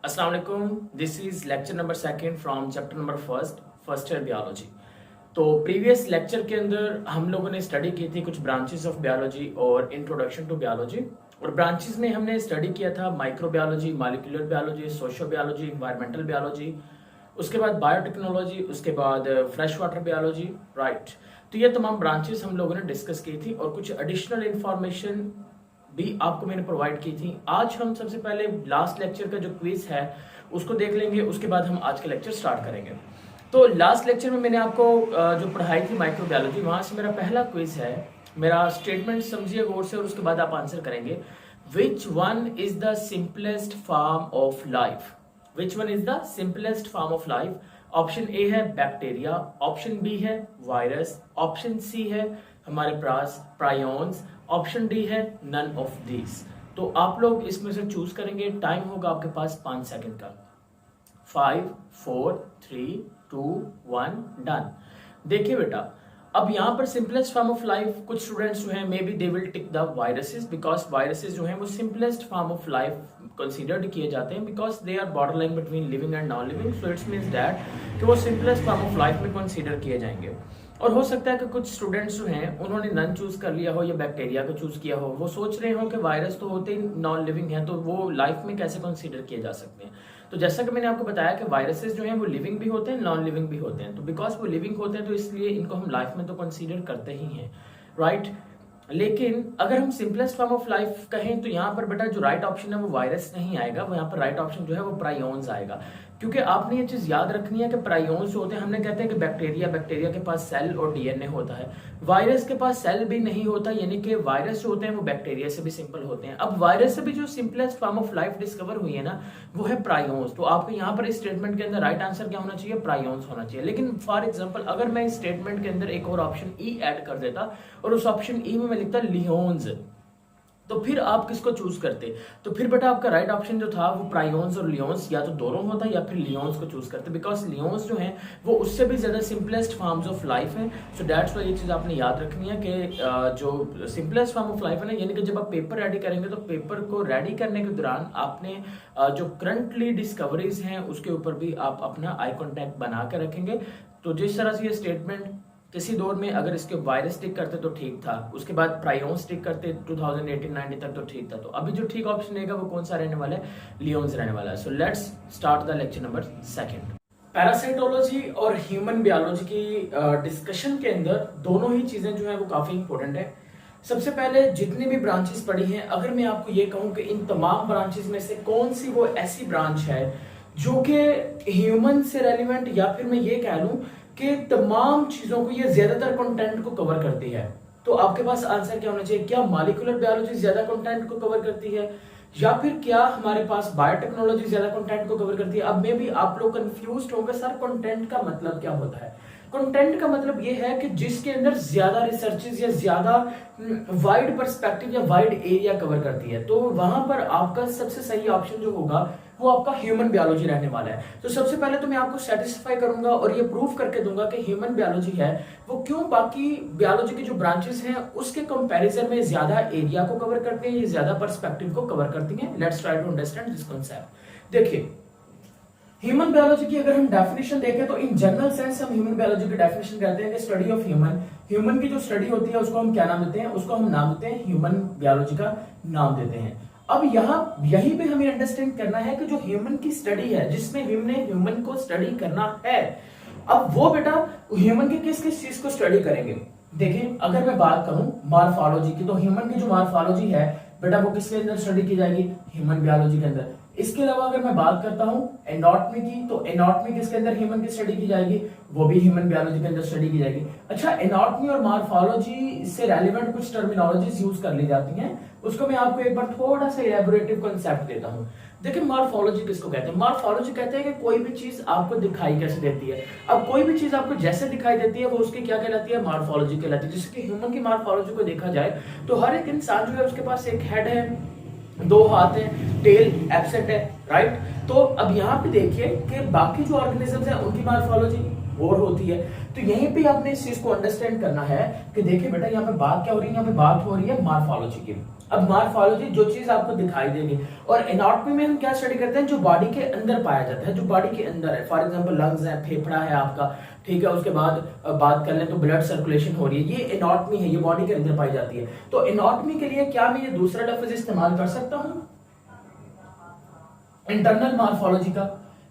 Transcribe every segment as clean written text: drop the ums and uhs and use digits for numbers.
अस्सलाम वालेकुम। This is lecture number second from chapter number first year biology. तो previous lecture के अंदर हम लोगों ने स्टडी की थी कुछ ब्रांचेस ऑफ बायोलॉजी और इंट्रोडक्शन टू बायोलॉजी। और ब्रांचेस में हमने स्टडी किया था microbiology, molecular biology, socio biology, environmental biology, उसके बाद बायोटेक्नोलॉजी, उसके बाद फ्रेश वाटर बायोलॉजी, राइट। तो ये तमाम ब्रांचेस हम लोगों ने डिस्कस की थी और कुछ एडिशनल इंफॉर्मेशन भी आपको मैंने प्रोवाइड की थी। आज हम सबसे पहले लास्ट लेक्चर का जो क्विज है उसको देख लेंगे, उसके बाद हम आज का लेक्चर स्टार्ट करेंगे। तो लास्ट लेक्चर में मैंने आपको जो पढ़ाई थी माइक्रोबायोलॉजी, वहां से मेरा पहला क्विज है। मेरा स्टेटमेंट समझिए गौर से और उसके बाद आप आंसर करेंगे। Which one is the simplest form of life? Which one is the simplest form of life? Option A है बैक्टीरिया, ऑप्शन बी है वायरस, ऑप्शन सी है हमारे पास प्रायोन्स, ऑप्शन डी है नन ऑफ दीज। तो आप लोग इसमें से चूज करेंगे। टाइम होगा आपके पास 5 सेकंड का। 5 4 3 2 1 डन। देखिए बेटा, अब यहाँ पर सिंपलेस्ट फॉर्म ऑफ लाइफ कुछ स्टूडेंट्स जो हैं may be they will tick the viruses, because viruses जो हैं वो simplest form of life considered किए जाते हैं, because they are border line between living and non living. So it's means that कि वो सिंपलेस्ट फॉर्म ऑफ लाइफ में consider किए जाएंगे। और हो सकता है कि कुछ स्टूडेंट्स जो हैं उन्होंने नन चूज कर लिया हो या बैक्टीरिया को चूज किया हो। वो सोच रहे हो कि वायरस तो होते ही नॉन लिविंग है, तो वो लाइफ में कैसे कंसीडर किए जा सकते हैं। तो जैसा कि मैंने आपको बताया कि वायरसेस जो हैं वो लिविंग भी होते हैं, नॉन लिविंग भी होते हैं। तो बिकॉज वो लिविंग होते हैं तो इसलिए इनको हम लाइफ में तो कंसीडर करते ही हैं, राइट। लेकिन अगर हम सिंपलेस्ट फॉर्म ऑफ लाइफ कहें तो यहाँ पर बेटा जो राइट ऑप्शन है वो वायरस नहीं आएगा, वो यहाँ पर राइट ऑप्शन जो है वो प्रायोन्स आएगा। क्योंकि आपने ये चीज याद रखनी है कि प्रायोन्स जो होते हैं, हमने कहते हैं कि बैक्टीरिया के पास सेल और डीएनए होता है, वायरस के पास सेल भी नहीं होता, यानी कि वायरस जो होते हैं वो बैक्टीरिया से भी सिंपल होते हैं। अब वायरस से भी जो simplest form of life discover हुई है ना, वो है प्रायोन्स। तो आपको यहाँ पर इस स्टेटमेंट के अंदर राइट आंसर क्या होना चाहिए? प्रायोन्स होना चाहिए। लेकिन फॉर एग्जाम्पल अगर मैं इस स्टेटमेंट के अंदर एक और ऑप्शन ई ऐड कर देता और उस ऑप्शन ई में मैं लिखता लियोन्स, तो फिर आप किसको चूज करते? तो फिर बेटा आपका राइट ऑप्शन जो था वो प्रायोन्स और लियोन्स, या तो दोनों होता या फिर लियोन्स को चूज करते, बिकॉज लियोन्स जो हैं वो उससे भी ज्यादा सिंपलेस्ट फॉर्म्स ऑफ लाइफ हैं। सो दैट्स व्हाई ये चीज आपने याद रखनी है कि जो सिंपलेस्ट फॉर्म ऑफ लाइफ है ना, यानी कि जब आप पेपर रेडी करेंगे तो पेपर को रेडी करने के दौरान आपने जो करंटली डिस्कवरीज हैं उसके ऊपर भी आप अपना आई कॉन्टेक्ट बना के रखेंगे। तो जिस तरह से ये स्टेटमेंट किसी दौर में अगर इसके वायरस टिक करते तो ठीक था, उसके बाद प्रायोन्स टिक करते 2018-19 तक तो ठीक था। तो अभी जो ठीक ऑप्शन रहेगा वो कौन सा रहने वाला है? लियोन्स रहने वाला है। So let's start the lecture number second. Parasitology और ह्यूमन बायोलॉजी की डिस्कशन के अंदर दोनों ही चीजें जो है वो काफी इंपॉर्टेंट है। सबसे पहले जितनी भी ब्रांचेस पढ़ी हैं, अगर मैं आपको ये कहूं कि इन तमाम ब्रांचेस में से कौन सी वो ऐसी ब्रांच है जो कि ह्यूमन से रेलिवेंट, या फिर मैं ये कह लूं कि तमाम चीजों को ये ज्यादातर कंटेंट को कवर करती है, तो आपके पास आंसर क्या होना चाहिए? क्या मॉलिक्यूलर बायोलॉजी ज्यादा कंटेंट को कवर करती है, या फिर क्या हमारे पास बायोटेक्नोलॉजी ज्यादा कंटेंट को कवर करती है? अब में भी आप लोग कंफ्यूज होंगे, सर कंटेंट का मतलब क्या होता है? कंटेंट का मतलब ये है कि जिसके अंदर ज्यादा रिसर्चेस या ज्यादा वाइड पर्सपेक्टिव या वाइड एरिया कवर करती है। तो वहां पर आपका सबसे सही ऑप्शन जो होगा वो आपका ह्यूमन बायोलॉजी रहने वाला है। तो सबसे पहले तो मैं आपको सेटिस्फाई करूंगा और ये प्रूफ करके दूंगा कि ह्यूमन बायोलॉजी है वो क्यों बाकी बायोलॉजी की जो ब्रांचेस हैं उसके कंपैरिजन में ज्यादा एरिया को कवर करते हैं, ये ज्यादा पर्सपेक्टिव को कवर करती हैं। Let's try to understand this concept. देखिए, ह्यूमन बायोलॉजी की अगर हम डेफिनेशन देखें तो इन जनरल सेंस हम ह्यूमन बायोलॉजी की डेफिनेशन कहते हैं कि स्टडी ऑफ ह्यूमन। ह्यूमन की जो स्टडी होती है उसको हम क्या नाम देते हैं? उसको हम नाम देते हैं ह्यूमन बायोलॉजी का नाम देते हैं। अब यहाँ यहीं पे हमें अंडरस्टैंड करना है कि जो ह्यूमन की स्टडी है, जिसमें हमने ह्यूमन को स्टडी करना है, अब वो बेटा ह्यूमन की किस किस चीज को स्टडी करेंगे? देखिए, अगर मैं बात करूं मॉर्फोलॉजी की, तो ह्यूमन की जो मॉर्फोलॉजी है बेटा वो किसके अंदर स्टडी की जाएगी? ह्यूमन बायोलॉजी के अंदर। इसके अलावा अगर मैं बात करता हूं एनाटॉमी की, तो एनाटॉमी किसके अंदर ह्यूमन की स्टडी की जाएगी? वो भी ह्यूमन बायोलॉजी के अंदर स्टडी की जाएगी। अच्छा, एनाटॉमी और मॉर्फोलॉजी से रेलेवेंट कुछ टर्मिनोलॉजीज यूज कर ली जाती हैं, उसको मैं आपको एक बार थोड़ा सा इलैबोरेटिव कांसेप्ट देता हूं। देखिए, मॉर्फोलॉजी किसको कहते हैं? मॉर्फोलॉजी कहते हैं कि कोई भी चीज आपको दिखाई कैसे देती है। अब कोई भी चीज आपको जैसे दिखाई देती है वो उसकी क्या कहलाती है? मॉर्फोलॉजी कहलाती है। जैसे कि ह्यूमन की मॉर्फोलॉजी को देखा जाए तो हर एक इंसान जो है उसके पास एक हेड है, 2 हाथ है, टेल एब्सेंट है, राइट। तो अब यहाँ पे देखिए कि बाकी जो ऑर्गेनिजम्स हैं उनकी मॉर्फोलॉजी, और होती है। तो यहीं पे आपने इस चीज को अंडरस्टैंड करना है कि देखिए बेटा यहाँ पे बात क्या हो रही है, यहाँ पे बात हो रही है मॉर्फोलॉजी की। अब मॉर्फोलॉजी जो चीज आपको दिखाई देगी, और एनाटॉमी में हम क्या स्टडी करते हैं, जो बॉडी के अंदर पाया जाता है, जो बॉडी के अंदर है। फॉर एग्जांपल लंग्स है, फेफड़ा है आपका, ठीक है। उसके बाद बात कर लें तो ब्लड सर्कुलेशन हो रही है, ये एनाटॉमी है, ये बॉडी के अंदर पाई जाती है। तो एनाटॉमी के लिए क्या मैं ये दूसरा लफ्ज इस्तेमाल कर सकता हूं इंटरनल मॉर्फोलॉजी का?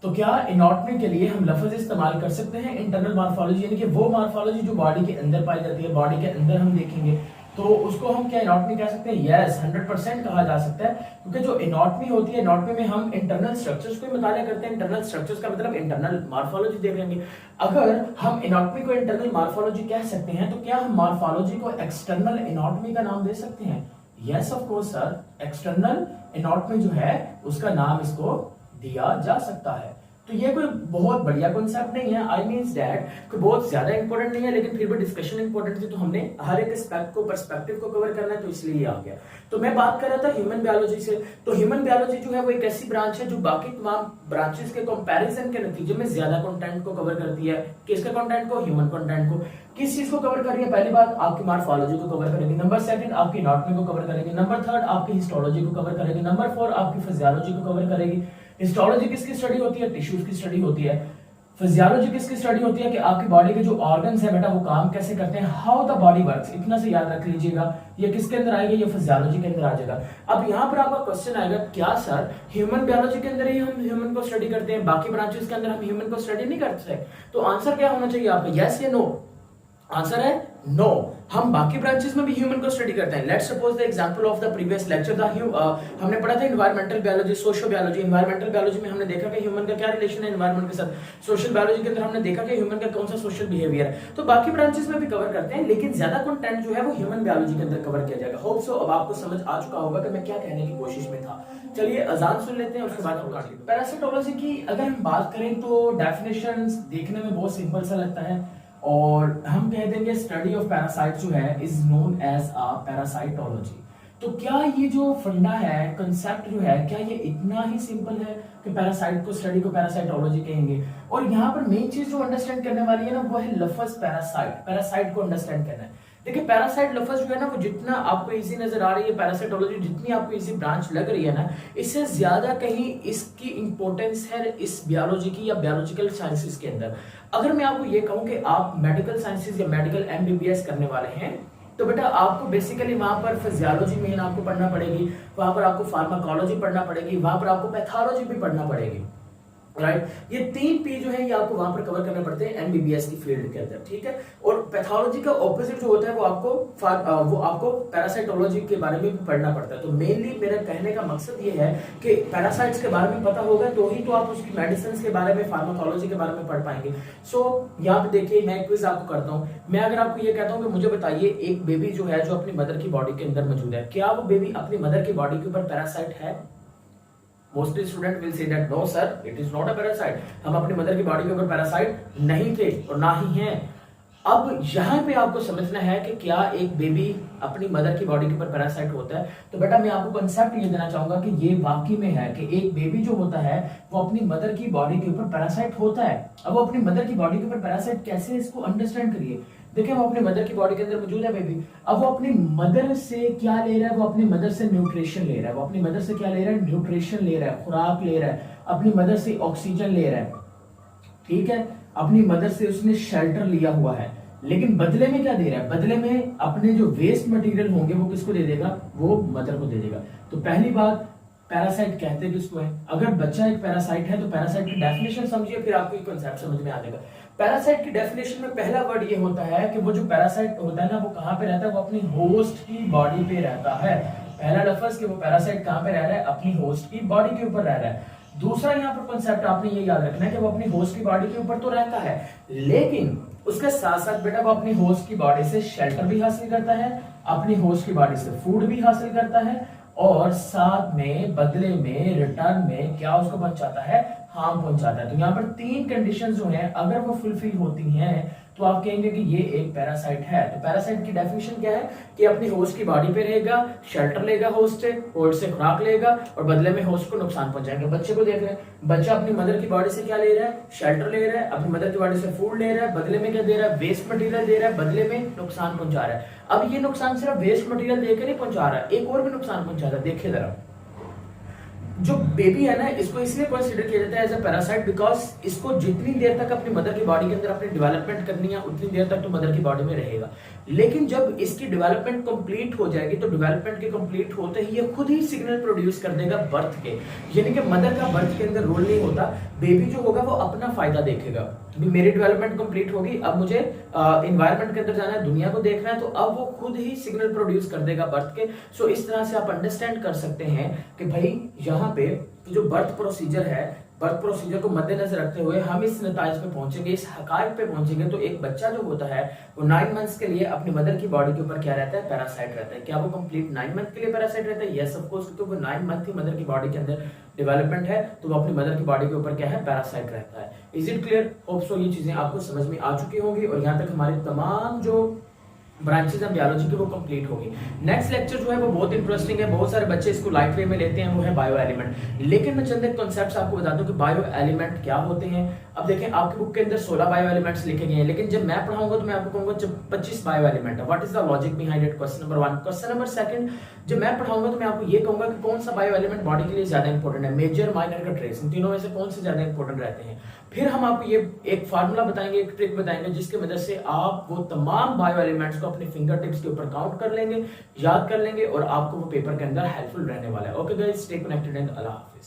तो क्या एनाटॉमी के लिए हम लफ्ज इस्तेमाल कर सकते हैं इंटरनल मॉर्फोलॉजी, यानी कि वो मॉर्फोलॉजी जो बॉडी के अंदर पाई जाती है, बॉडी के अंदर हम देखेंगे, तो उसको हम क्या एनाटॉमी कह सकते हैं? यस, 100% कहा जा सकता है, क्योंकि जो एनाटॉमी होती है, एनाटॉमी में हम इंटरनल स्ट्रक्चर्स को मुताला करते हैं। इंटरनल स्ट्रक्चर्स का मतलब इंटरनल मॉर्फोलॉजी देख लेंगे। अगर हम एनाटॉमी को इंटरनल मॉर्फोलॉजी कह सकते हैं, तो क्या हम मॉर्फोलॉजी को एक्सटर्नल एनाटॉमी का नाम दे सकते हैं? Yes of course sir, external anatomy जो है उसका नाम इसको दिया जा सकता है। तो ये कोई बहुत बढ़िया कॉन्सेप्ट नहीं है, आई मींस दैट कोई बहुत ज्यादा इंपॉर्टेंट नहीं है, लेकिन फिर भी डिस्कशन इंपॉर्टेंट थी, तो हमने हर एक एस्पेक्ट को, पर्सपेक्टिव को कवर करना है, तो इसलिए आ गया। तो मैं बात कर रहा था ह्यूमन बायोलॉजी से। तो ह्यूमन बायोलॉजी जो है वो एक ऐसी ब्रांच है जो बाकी तमाम ब्रांचेस के कंपैरिजन के नतीजे में ज्यादा कंटेंट को कवर करती है। किसके कंटेंट को? ह्यूमन कंटेंट को। किस चीज को कवर कर रही है? पहली बात आपकी मॉर्फोलॉजी को कवर करेगी, नंबर सेकंड आपकी एनाटॉमी को कवर करेगी, नंबर थर्ड आपकी हिस्टोलॉजी को कवर करेगी, नंबर फोर आपकी फिजियोलॉजी को कवर करेगी। हिस्टोलॉजी किसकी स्टडी होती है? टिश्यूज की स्टडी होती है। फिजियोलॉजी किसकी स्टडी होती है कि आपकी बॉडी के जो ऑर्गन्स है बेटा वो काम कैसे करते हैं, हाउ द बॉडी वर्क्स। इतना से याद रख लीजिएगा, ये किसके अंदर आएगा? ये फिजियोलॉजी के अंदर आ जाएगा। अब यहाँ पर आपका क्वेश्चन आएगा, क्या सर ह्यूमन बायोलॉजी के अंदर ही हम ह्यूमन को स्टडी करते हैं, बाकी ब्रांचेस के अंदर हम ह्यूमन को स्टडी नहीं करते? तो आंसर क्या होना चाहिए आपका? यस या नो? आंसर है नो, हम बाकी ब्रांचेस में भी ह्यूमन को स्टडी करते हैं। Let's suppose the example of the previous lecture हमने पढ़ा था environmental biology, social biology. Environmental biology में हमने देखा कि ह्यूमन का क्या रिलेशन है एनवायरमेंट के साथ। सोशल बायोलॉजी के अंदर हमने देखा कि ह्यूमन का कौन सा सोशल बिहेवियर है। तो बाकी ब्रांचेस में भी कवर करते हैं, लेकिन ज्यादा कंटेंट जो है वो ह्यूमन बायोलॉजी के अंदर कवर किया जाएगा। होप सो अब आपको समझ आ चुका होगा कि मैं क्या कहने की कोशिश में था। चलिए अजान सुन लेते हैं, उसके बाद हम काट लेते हैं। पैरासिटोलॉजी की अगर हम बात करें तो डेफिनेशन देखने में बहुत सिंपल सा लगता है, और हम कह देंगे स्टडी ऑफ पैरासाइट जो है is known as a parasitology. तो क्या ये जो फंडा है, कंसेप्ट जो है, क्या ये इतना ही सिंपल है कि पैरासाइट को स्टडी को पैरासाइटोलॉजी कहेंगे? और यहाँ पर मेन चीज जो अंडरस्टैंड करने वाली है ना, वो है लफ्ज पैरासाइट। पैरासाइट को अंडरस्टैंड करना है। देखिए पैरासाइट लफ्ज जो है ना, वो जितना आपको इजी नजर आ रही है, पैरासाइटोलॉजी जितनी आपको इजी ब्रांच लग रही है ना, इससे ज्यादा कहीं इसकी इंपॉर्टेंस है इस बायोलॉजी की या बायोलॉजिकल साइंसेस के अंदर। अगर मैं आपको ये कहूं कि आप मेडिकल साइंसेस या मेडिकल एमबीबीएस करने वाले हैं, तो बेटा आपको बेसिकली वहां पर फिजियोलॉजी मेन आपको पढ़ना पड़ेगी, वहां पर आपको फार्माकोलॉजी पढ़ना पड़ेगी, वहां पर आपको पैथोलॉजी भी पढ़ना पड़ेगी, राइट। ये 3 पी जो है ये आपको वहां पर कवर करने पड़ते हैं एमबीबीएस की फील्ड के अंदर, ठीक है। और पैथोलॉजी का ऑपोजिट जो होता है वो आपको पैरासाइटोलॉजी के बारे में भी पढ़ना पड़ता है। तो मेनली मेरा कहने का मकसद ये है कि पैरासाइट्स के बारे में पता होगा तो ही तो आप उसकी मेडिसिन के बारे में, फार्माकोलॉजी के बारे में पढ़ पाएंगे। सो यहाँ पे देखिए मैं क्विज आपको करता हूँ। मैं अगर आपको ये कहता हूँ कि मुझे बताइए एक बेबी जो है जो अपनी मदर की बॉडी के अंदर मौजूद है, क्या वो बेबी अपनी मदर की बॉडी के ऊपर पैरासाइट है? Mostly student will say that no sir it is not a parasite, हम अपनी मदर की बॉडी के ऊपर पैरासाइट नहीं थे और ना ही हैं। अब यहाँ पे आपको समझना है कि क्या एक बेबी अपनी मदर की बॉडी के ऊपर पैरासाइट होता है। तो बेटा मैं आपको कंसेप्ट ये देना चाहूंगा कि ये वाकई में है कि एक बेबी जो होता है वो अपनी मदर की बॉडी के ऊपर पैरासाइट होता है। अब वो अपनी मदर की बॉडी के ऊपर पैरासाइट कैसे, इसको अंडरस्टैंड करिए। देखिए वो अपनी मदर की बॉडी के अंदर मौजूद है बेबी, अब वो अपनी मदर से क्या ले रहा है? वो अपनी मदर से न्यूट्रिशन ले रहा है। वो अपनी मदर से क्या ले रहा है? न्यूट्रिशन ले रहा है, खुराक ले रहा है, अपनी मदर से ऑक्सीजन ले रहा है, ठीक है। अपनी मदर से उसने शेल्टर लिया हुआ है, लेकिन बदले में क्या दे रहा है? बदले में अपने जो वेस्ट मटेरियल होंगे वो किसको दे देगा? वो मदर को दे देगा। तो पहली बात पैरासाइट कहते किसको है? अगर बच्चा एक पैरासाइट है तो पैरासाइट की डेफिनेशन समझिए, फिर आपको ये कॉन्सेप्ट समझ में आ जाएगा। पैरासाइट की डेफिनेशन में पहला वर्ड ये होता है कि वो जो पैरासाइट होता है ना, वो कहाँ पे रहता है? वो अपनी होस्ट की बॉडी पे रहता है। पहला लफ्ज कि वो पैरासाइट कहाँ पे रह रहा है? अपनी होस्ट की बॉडी के ऊपर रह रहा है। दूसरा यहाँ पर कॉन्सेप्ट आपने ये याद रखना है कि वो अपनी होस्ट की बॉडी के ऊपर तो रहता है, लेकिन उसके साथ साथ बेटा वो अपनी होस्ट की बॉडी से शेल्टर भी हासिल करता है, अपनी होस्ट की बॉडी से फूड भी हासिल करता है, और साथ में बदले में रिटर्न में क्या उसको पहुंचाता है? हार्म पहुंचाता है। तो यहाँ पर 3 कंडीशन जो हैं अगर वो फुलफिल होती हैं तो आप कहेंगे कि ये एक पैरासाइट है। तो पैरासाइट की डेफिनेशन क्या है कि अपनी होस्ट की बॉडी पे रहेगा, शेल्टर लेगा होस्ट से, होस्ट से खुराक लेगा और बदले में होस्ट को नुकसान पहुंचाएगा। बच्चे को देख रहे हैं, बच्चा अपनी मदर की बॉडी से क्या ले रहा है, शेल्टर ले रहा है, अपनी मदर की बॉडी से फूड ले रहा है, बदले में क्या दे रहा है, वेस्ट मटेरियल दे रहा है, बदले में नुकसान पहुंचा रहा है। अब ये नुकसान सिर्फ वेस्ट मटेरियल देकर नहीं पहुंचा रहा है, एक और भी नुकसान पहुंचा रहा है। देखिए जरा, जो बेबी है ना, इसको इसलिए कंसीडर किया जाता है एज अ पैरासाइट बिकॉज इसको जितनी देर तक अपनी मदर की बॉडी के अंदर अपनी डेवलपमेंट करनी है उतनी देर तक तो मदर की बॉडी में रहेगा। लेकिन जब इसकी डेवलपमेंट कंप्लीट हो जाएगी तो डेवलपमेंट के कंप्लीट होते ही ये खुद ही सिग्नल प्रोड्यूस कर देगा बर्थ के, यानी कि मदर का बर्थ के अंदर रोल नहीं होता। बेबी जो होगा वो अपना फायदा देखेगा, मेरी डेवलपमेंट कंप्लीट होगी, अब मुझे एनवायरनमेंट के अंदर जाना है, दुनिया को देखना है, तो अब वो खुद ही सिग्नल प्रोड्यूस कर देगा बर्थ के। सो इस तरह से आप अंडरस्टैंड कर सकते हैं कि भाई यहाँ पे जो बर्थ प्रोसीजर है, बर्थ प्रोसीजर को मद्देनजर रखते हुए हम इस नताइज पे पहुंचेंगे, इस हकायक पे पहुंचेंगे। तो एक बच्चा जो होता है वो 9 मंथ्स के लिए अपनी मदर की बॉडी के ऊपर क्या रहता है, पैरासाइट रहता है। क्या वो कंप्लीट 9 मंथ के लिए पैरासाइट रहता है? यस ऑफ कोर्स, क्योंकि वो 9 मंथ ही मदर की बॉडी के अंदर डेवलपमेंट है, तो वो अपनी मदर की बॉडी के ऊपर क्या है, पैरासाइट रहता है। Is it clear? Hope so ये चीजें आपको समझ में आ चुकी होंगी और यहाँ तक हमारे तमाम जो ब्रांचेस हैं बायोलॉजी की वो कंप्लीट होगी। नेक्स्ट लेक्चर जो है वो बहुत इंटरेस्टिंग है, बहुत सारे बच्चे इसको लाइट वे में लेते हैं, वो है बायो एलिमेंट। लेकिन मैं चंद एक कॉन्सेप्ट्स आपको बता दूं कि बायो एलिमेंट क्या होते हैं। अब देखें, आपकी बुक के अंदर 16 बायो एलिमेंट्स लिखे गए हैं, लेकिन जब मैं पढ़ाऊंगा तो मैं आपको कहूंगा जब 25 बायो एलिमेंट है। What is the logic behind it? Question number 1। Question number 2, जब मैं पढ़ाऊंगा तो मैं आपको ये कहूंगा कि कौन सा बायो एलिमेंट बॉडी के लिए ज्यादा इंपॉर्टेंट है, मेजर, माइनर का ट्रेस, इन तीनों में से कौन से ज्यादा इंपॉर्टेंट रहते हैं। फिर हम आपको ये एक फार्मूला बताएंगे, एक ट्रिक बताएंगे, जिसकी मदद से आप वो तमाम बायो एलिमेंट्स को अपने फिंगर टिप्स के ऊपर काउंट कर लेंगे, याद कर लेंगे और आपको वो पेपर के अंदर हेल्पफुल रहने वाला है। Okay guys, stay connected and Allah Hafiz.